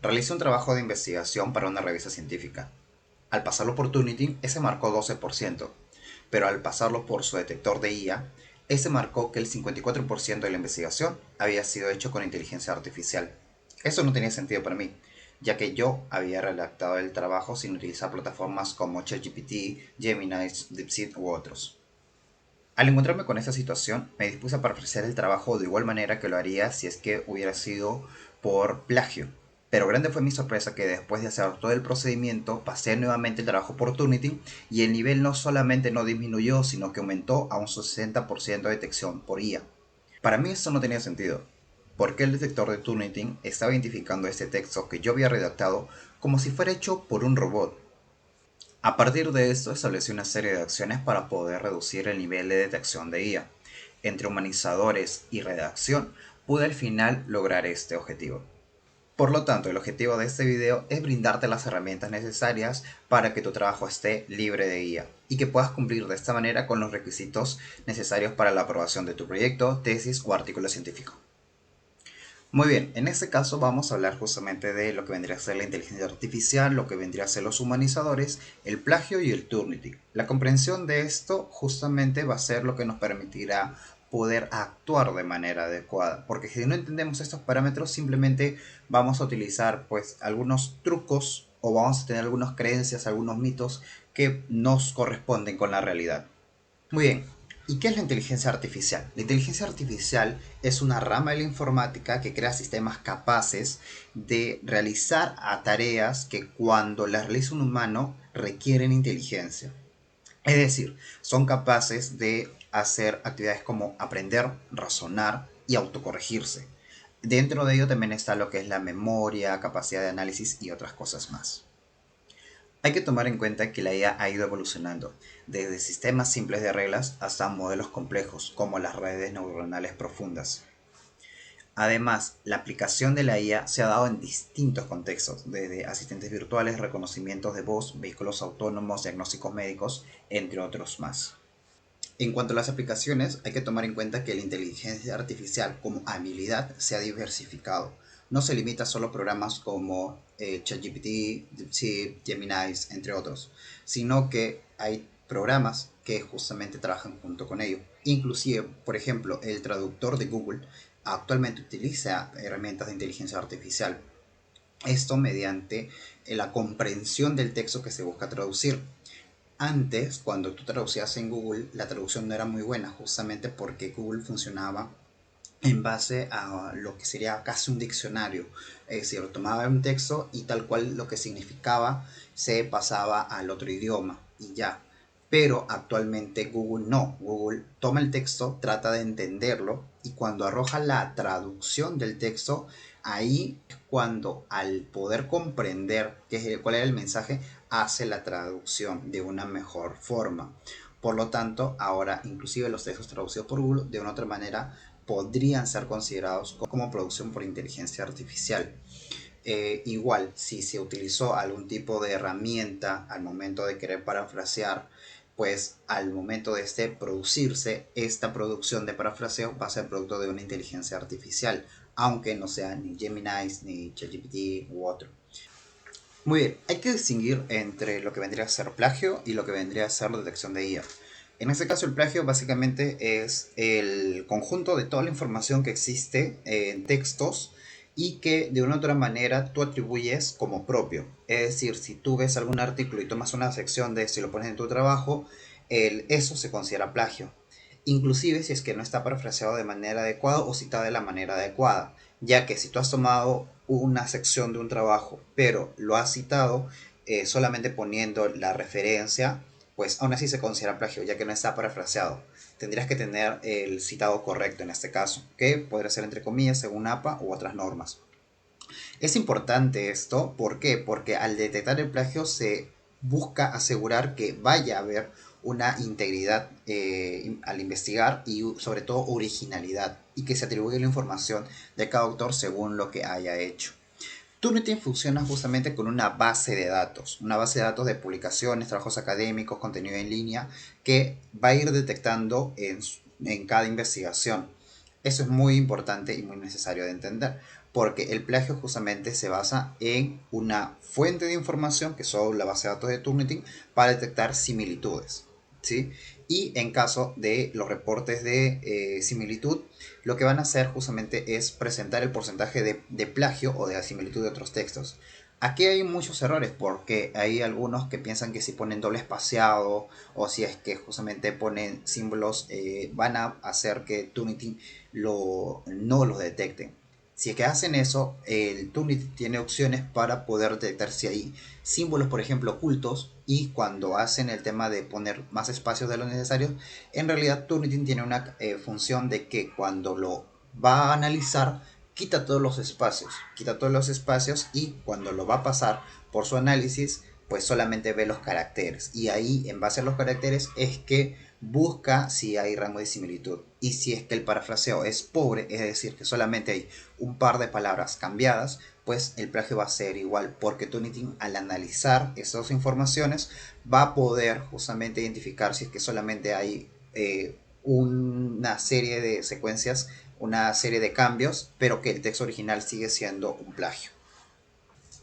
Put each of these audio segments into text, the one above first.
Realicé un trabajo de investigación para una revista científica. Al pasarlo por Turnitin, ese marcó 12%, pero al pasarlo por su detector de IA, ese marcó que el 54% de la investigación había sido hecho con inteligencia artificial. Eso no tenía sentido para mí, ya que yo había redactado el trabajo sin utilizar plataformas como ChatGPT, Gemini, DeepSeek u otros. Al encontrarme con esta situación, me dispuse a parafrasear el trabajo de igual manera que lo haría si es que hubiera sido por plagio. Pero grande fue mi sorpresa que después de hacer todo el procedimiento, pasé nuevamente el trabajo por Turnitin y el nivel no solamente no disminuyó, sino que aumentó a un 60% de detección por IA. Para mí esto no tenía sentido, porque el detector de Turnitin estaba identificando este texto que yo había redactado como si fuera hecho por un robot. A partir de esto establecí una serie de acciones para poder reducir el nivel de detección de IA. Entre humanizadores y redacción pude al final lograr este objetivo. Por lo tanto, el objetivo de este video es brindarte las herramientas necesarias para que tu trabajo esté libre de IA y que puedas cumplir de esta manera con los requisitos necesarios para la aprobación de tu proyecto, tesis o artículo científico. Muy bien, en este caso vamos a hablar justamente de lo que vendría a ser la inteligencia artificial, lo que vendría a ser los humanizadores, el plagio y el Turnitin. La comprensión de esto justamente va a ser lo que nos permitirá poder actuar de manera adecuada, porque si no entendemos estos parámetros simplemente vamos a utilizar pues algunos trucos o vamos a tener algunas creencias, algunos mitos que nos corresponden con la realidad. Muy bien. ¿Y qué es la inteligencia artificial? La inteligencia artificial es una rama de la informática que crea sistemas capaces de realizar tareas que cuando las realiza un humano requieren inteligencia. Es decir, son capaces de hacer actividades como aprender, razonar y autocorregirse. Dentro de ello también está lo que es la memoria, capacidad de análisis y otras cosas más. Hay que tomar en cuenta que la IA ha ido evolucionando, desde sistemas simples de reglas hasta modelos complejos, como las redes neuronales profundas. Además, la aplicación de la IA se ha dado en distintos contextos, desde asistentes virtuales, reconocimientos de voz, vehículos autónomos, diagnósticos médicos, entre otros más. En cuanto a las aplicaciones, hay que tomar en cuenta que la inteligencia artificial como habilidad se ha diversificado. No se limita solo a programas como ChatGPT, DeepSeek, Gemini, entre otros, sino que hay programas que justamente trabajan junto con ello. Inclusive, por ejemplo, el traductor de Google actualmente utiliza herramientas de inteligencia artificial. Esto mediante la comprensión del texto que se busca traducir. Antes, cuando tú traducías en Google, la traducción no era muy buena, justamente porque Google funcionaba en base a lo que sería casi un diccionario. Es decir, tomaba un texto y tal cual lo que significaba se pasaba al otro idioma y ya. Pero actualmente Google no. Google toma el texto, trata de entenderlo y cuando arroja la traducción del texto, ahí es cuando al poder comprender cuál era el mensaje, hace la traducción de una mejor forma. Por lo tanto, ahora inclusive los textos traducidos por Google de una otra manera podrían ser considerados como producción por inteligencia artificial. Igual, si se utilizó algún tipo de herramienta al momento de querer parafrasear, pues al momento de producirse, esta producción de parafraseo va a ser producto de una inteligencia artificial, aunque no sea ni Gemini, ni ChatGPT u otro. Muy bien, hay que distinguir entre lo que vendría a ser plagio y lo que vendría a ser detección de IA. En este caso, el plagio básicamente es el conjunto de toda la información que existe en textos y que de una u otra manera tú atribuyes como propio. Es decir, si tú ves algún artículo y tomas una sección de esto y lo pones en tu trabajo, eso se considera plagio. Inclusive si es que no está parafraseado de manera adecuada o citado de la manera adecuada, ya que si tú has tomado una sección de un trabajo, pero lo has citado solamente poniendo la referencia, pues aún así se considera plagio, ya que no está parafraseado. Tendrías que tener el citado correcto en este caso, que podría ser entre comillas según APA u otras normas. Es importante esto, ¿por qué? Porque al detectar el plagio se busca asegurar que vaya a haber una integridad al investigar y sobre todo originalidad y que se atribuya la información de cada autor según lo que haya hecho. Turnitin funciona justamente con una base de datos de publicaciones, trabajos académicos, contenido en línea, que va a ir detectando en cada investigación. Eso es muy importante y muy necesario de entender. porque el plagio justamente se basa en una fuente de información, que son la base de datos de Turnitin, para detectar similitudes, ¿sí? Y en caso de los reportes de similitud, lo que van a hacer justamente es presentar el porcentaje de plagio o de la similitud de otros textos. Aquí hay muchos errores porque hay algunos que piensan que si ponen doble espaciado o si es que justamente ponen símbolos van a hacer que Turnitin no los detecte. Si es que hacen eso, el Turnitin tiene opciones para poder detectar si hay símbolos, por ejemplo, ocultos, y cuando hacen el tema de poner más espacios de lo necesario, en realidad Turnitin tiene una función de que cuando lo va a analizar, quita todos los espacios y cuando lo va a pasar por su análisis, pues solamente ve los caracteres. Y ahí, en base a los caracteres, es que busca si hay rango de similitud. Y si es que el parafraseo es pobre, es decir, que solamente hay un par de palabras cambiadas, pues el plagio va a ser igual, porque Turnitin al analizar esas informaciones va a poder justamente identificar si es que solamente hay una serie de secuencias, una serie de cambios, pero que el texto original sigue siendo un plagio.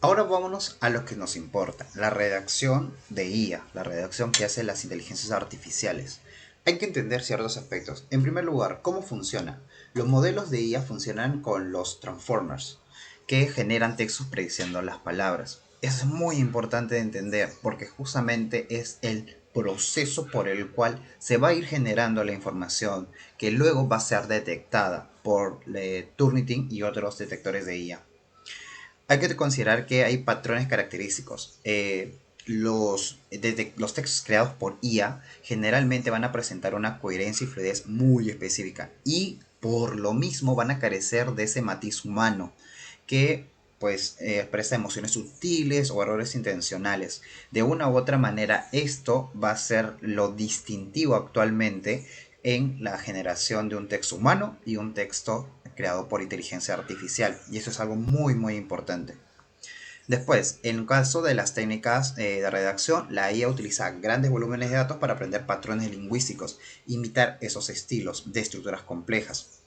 Ahora vámonos a lo que nos importa, la redacción de IA, la redacción que hacen las inteligencias artificiales. Hay que entender ciertos aspectos. En primer lugar, ¿cómo funciona? Los modelos de IA funcionan con los transformers, que generan textos prediciendo las palabras. Eso es muy importante de entender porque justamente es el proceso por el cual se va a ir generando la información que luego va a ser detectada por Turnitin y otros detectores de IA. Hay que considerar que hay patrones característicos. Los textos creados por IA generalmente van a presentar una coherencia y fluidez muy específica y por lo mismo van a carecer de ese matiz humano que pues expresa emociones sutiles o errores intencionales. De una u otra manera, esto va a ser lo distintivo actualmente en la generación de un texto humano y un texto creado por inteligencia artificial. Y eso es algo muy importante. Después, en el caso de las técnicas de redacción, la IA utiliza grandes volúmenes de datos para aprender patrones lingüísticos, imitar esos estilos de estructuras complejas.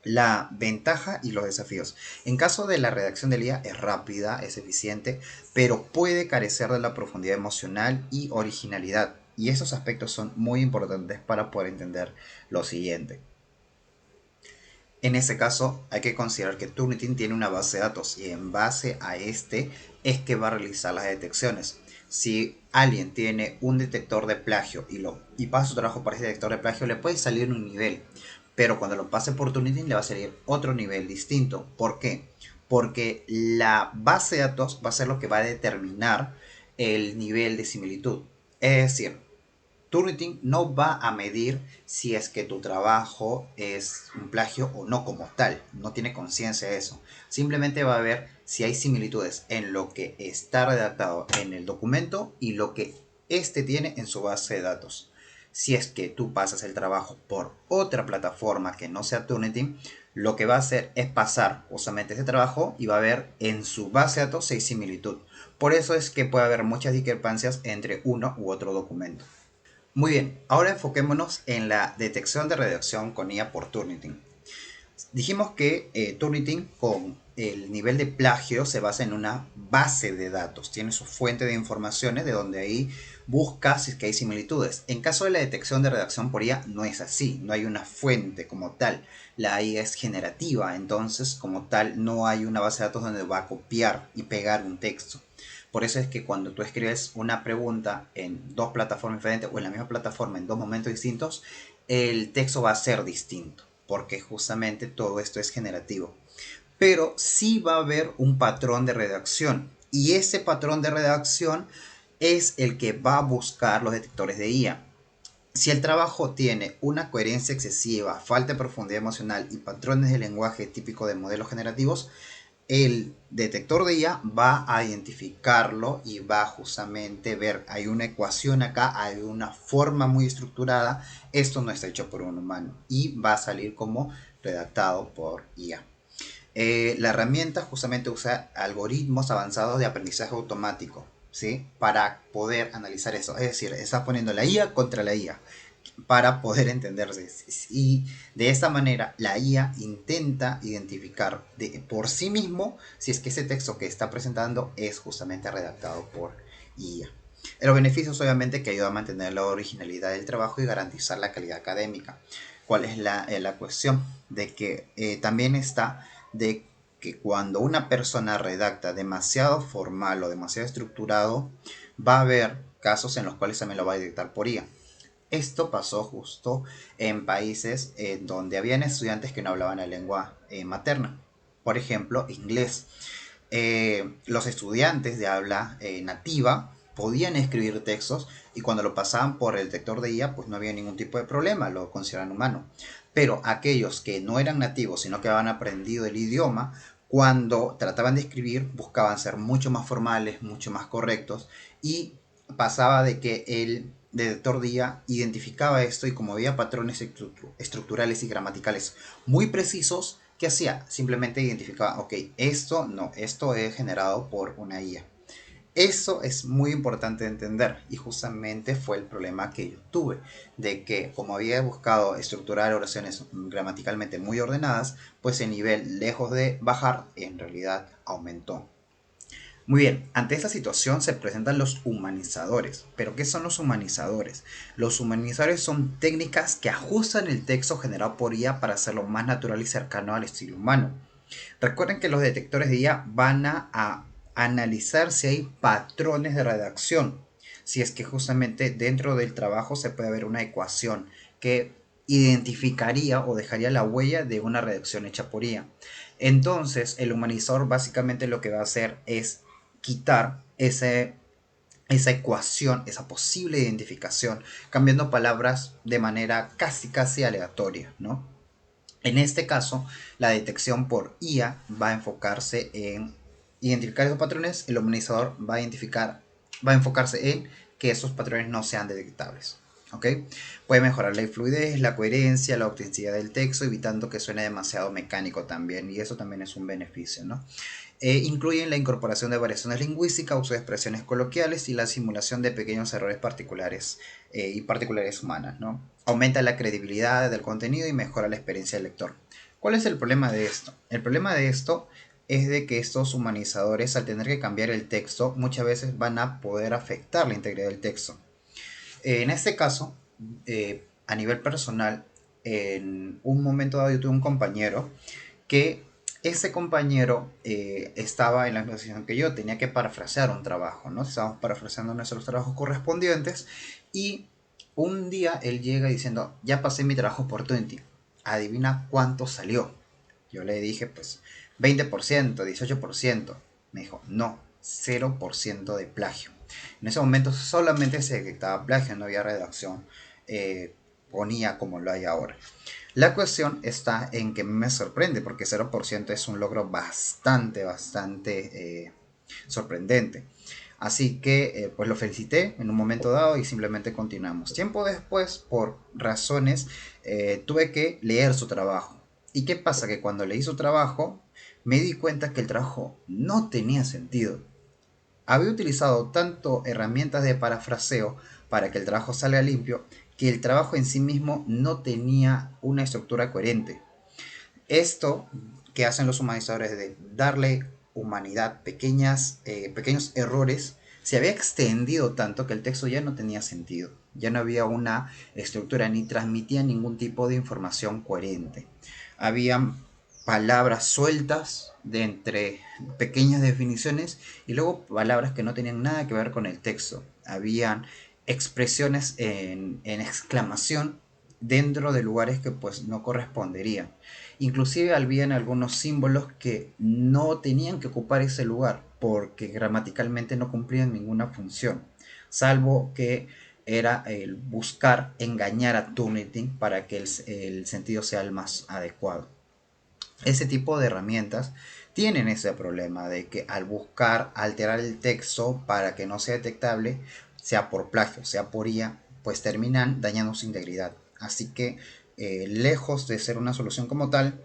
La ventaja y los desafíos. En caso de la redacción del IA es rápida, es eficiente, pero puede carecer de la profundidad emocional y originalidad. Y esos aspectos son muy importantes para poder entender lo siguiente. En ese caso, hay que considerar que Turnitin tiene una base de datos y en base a este es que va a realizar las detecciones. Si alguien tiene un detector de plagio y pasa su trabajo para ese detector de plagio, le puede salir un nivel, pero cuando lo pase por Turnitin le va a salir otro nivel distinto. ¿Por qué? Porque la base de datos va a ser lo que va a determinar el nivel de similitud. Es decir, Turnitin no va a medir si es que tu trabajo es un plagio o no como tal, no tiene conciencia de eso. Simplemente va a ver si hay similitudes en lo que está redactado en el documento y lo que éste tiene en su base de datos. Si es que tú pasas el trabajo por otra plataforma que no sea Turnitin, lo que va a hacer es pasar justamente ese trabajo y va a ver en su base de datos si hay similitud. Por eso es que puede haber muchas discrepancias entre uno u otro documento. Muy bien, ahora enfoquémonos en la detección de redacción con IA por Turnitin. Dijimos que Turnitin con el nivel de plagio se basa en una base de datos, tiene su fuente de informaciones de donde ahí busca si es que hay similitudes. En caso de la detección de redacción por IA no es así, no hay una fuente como tal, la IA es generativa, entonces como tal no hay una base de datos donde va a copiar y pegar un texto. Por eso es que cuando tú escribes una pregunta en dos plataformas diferentes o en la misma plataforma en dos momentos distintos, el texto va a ser distinto, porque justamente todo esto es generativo. Pero sí va a haber un patrón de redacción y ese patrón de redacción es el que va a buscar los detectores de IA. Si el trabajo tiene una coherencia excesiva, falta de profundidad emocional y patrones de lenguaje típico de modelos generativos, el detector de IA va a identificarlo y va a justamente ver, hay una ecuación acá, hay una forma muy estructurada, esto no está hecho por un humano y va a salir como redactado por IA. La herramienta justamente usa algoritmos avanzados de aprendizaje automático, ¿sí? Para poder analizar eso. Es decir, está poniendo la IA contra la IA. para poder entenderse. Y de esta manera la IA intenta identificar por sí mismo si es que ese texto que está presentando es justamente redactado por IA. Los beneficios obviamente que ayuda a mantener la originalidad del trabajo y garantizar la calidad académica. ¿Cuál es la cuestión? De que también está de que cuando una persona redacta demasiado formal o demasiado estructurado, va a haber casos en los cuales también lo va a dictar por IA. Esto pasó justo en países donde habían estudiantes que no hablaban la lengua materna. Por ejemplo, inglés. Los estudiantes de habla nativa podían escribir textos y cuando lo pasaban por el detector de IA, pues no había ningún tipo de problema, lo consideraban humano. Pero aquellos que no eran nativos, sino que habían aprendido el idioma, cuando trataban de escribir, buscaban ser mucho más formales, mucho más correctos y pasaba de que el detector de IA identificaba esto y como había patrones estructurales y gramaticales muy precisos, ¿qué hacía? Simplemente identificaba, ok, esto no, esto es generado por una IA. Eso es muy importante de entender y justamente fue el problema que yo tuve, de que como había buscado estructurar oraciones gramaticalmente muy ordenadas, pues el nivel, lejos de bajar, en realidad aumentó. Muy bien, ante esta situación se presentan los humanizadores. ¿Pero qué son los humanizadores? Los humanizadores son técnicas que ajustan el texto generado por IA para hacerlo más natural y cercano al estilo humano. Recuerden que los detectores de IA van a analizar si hay patrones de redacción, si es que justamente dentro del trabajo se puede ver una ecuación que identificaría o dejaría la huella de una redacción hecha por IA. Entonces, el humanizador básicamente lo que va a hacer es quitar esa ecuación, esa posible identificación, cambiando palabras de manera casi aleatoria, ¿no? En este caso, la detección por IA va a enfocarse en identificar esos patrones, el humanizador va a enfocarse en que esos patrones no sean detectables. ¿Ok? Puede mejorar la fluidez, la coherencia, la autenticidad del texto, evitando que suene demasiado mecánico también, y eso también es un beneficio, ¿no? Incluyen la incorporación de variaciones lingüísticas, uso de expresiones coloquiales y la simulación de pequeños errores particulares y particulares humanas, ¿no? Aumenta la credibilidad del contenido y mejora la experiencia del lector. ¿Cuál es el problema de esto? El problema de esto es de que estos humanizadores, al tener que cambiar el texto, muchas veces van a poder afectar la integridad del texto. En este caso, a nivel personal, en un momento dado yo tuve un compañero que ese compañero estaba en la misma situación que yo, tenía que parafrasear un trabajo, ¿no? Estábamos parafraseando nuestros trabajos correspondientes y un día él llega diciendo, ya pasé mi trabajo por 20, adivina cuánto salió. Yo le dije, pues 20%, 18%. Me dijo, no, 0% de plagio. En ese momento solamente se detectaba plagio, no había redacción, ponía como lo hay ahora. La cuestión está en que me sorprende porque 0% es un logro bastante sorprendente. Así que pues lo felicité en un momento dado y simplemente continuamos. Tiempo después, por razones, tuve que leer su trabajo. ¿Y qué pasa? Que cuando leí su trabajo me di cuenta que el trabajo no tenía sentido. Había utilizado tanto herramientas de parafraseo para que el trabajo salga limpio que el trabajo en sí mismo no tenía una estructura coherente. Esto que hacen los humanizadores de darle humanidad, pequeños errores, se había extendido tanto que el texto ya no tenía sentido. Ya no había una estructura ni transmitía ningún tipo de información coherente. Habían palabras sueltas de entre pequeñas definiciones y luego palabras que no tenían nada que ver con el texto. Habían expresiones en exclamación dentro de lugares que pues no corresponderían. Inclusive habían algunos símbolos que no tenían que ocupar ese lugar porque gramaticalmente no cumplían ninguna función, salvo que era el buscar engañar a Turnitin para que el sentido sea el más adecuado. Ese tipo de herramientas tienen ese problema de que al buscar alterar el texto para que no sea detectable, sea por plagio, sea por IA, pues terminan dañando su integridad. Así que lejos de ser una solución como tal,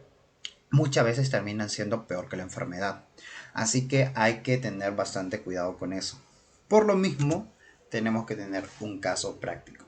muchas veces terminan siendo peor que la enfermedad. Así que hay que tener bastante cuidado con eso. Por lo mismo, tenemos que tener un caso práctico.